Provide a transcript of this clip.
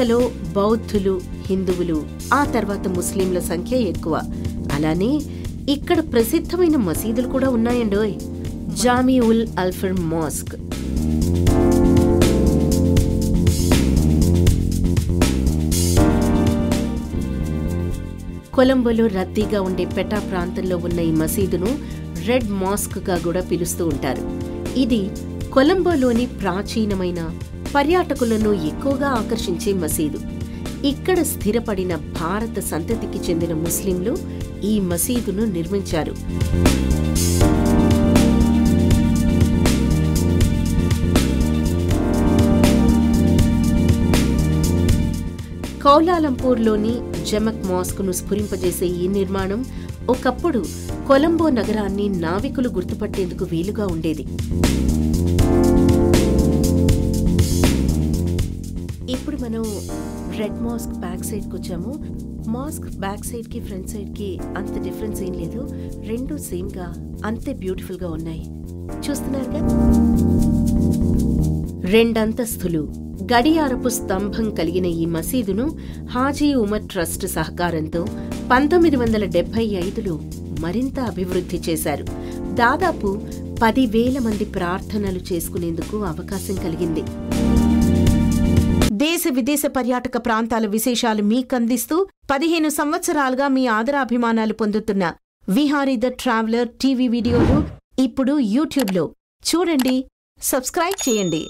అమెరికాలో బౌద్ధులు, హిందువులు, ఆ తర్వాత ముస్లింల సంఖ్య ఎక్కువ. అలానే ఇక్కడ ప్రసిద్ధమైన మసీదులు కూడా ఉన్నాయండోయ్. జామీ ఉల్ అల్ఫర్ మాస్క్, కొలంబోలో రద్దీగా ఉండే పెటా ప్రాంతంలో ఉన్న ఈ మసీదును రెడ్ మాస్క్ గా కూడా పిలుస్తూ ఉంటారు. ఇది కొలంబోలోని ప్రాచీనమైన, పర్యాటకులను ఎక్కువగా ఆకర్షించే మసీదు. ఇక్కడ స్థిరపడిన భారత సంతతికి చెందిన ముస్లింలు ఈ మసీదును నిర్మించారు. కౌలాలంపూర్లోని జమక్ మాస్క్ను స్ఫురింపజేసే ఈ నిర్మాణం ఒకప్పుడు కొలంబో నగరాన్ని నావికులు గుర్తుపట్టేందుకు వీలుగా ఉండేది. ఇప్పుడు మనం రెడ్ మాస్క్ బ్యాక్ సైడ్కి వచ్చాము. మాస్క్ బ్యాక్ సైడ్కి ఫ్రంట్ సైడ్కి అంత డిఫరెన్స్ ఏం లేదు, రెండు సేమ్గా అంతే బ్యూటిఫుల్గా ఉన్నాయి. చూస్తున్నారుగా, 2 అంతస్తులు గడియారపు స్తంభం కలిగిన ఈ మసీదును హాజీ ఉమర్ ట్రస్ట్ సహకారంతో 1975లో మరింత అభివృద్ధి చేశారు. దాదాపు 10,000 మంది ప్రార్థనలు చేసుకునేందుకు అవకాశం కలిగింది. దేశ విదేశ పర్యాటక ప్రాంతాల విశేషాలు మీకందిస్తూ 15 సంవత్సరాలుగా మీ ఆదరాభిమానాలు పొందుతున్న విహారీ ద ట్రావెలర్ టీవీ వీడియోలు ఇప్పుడు యూట్యూబ్లో చూడండి, సబ్స్క్రైబ్ చేయండి.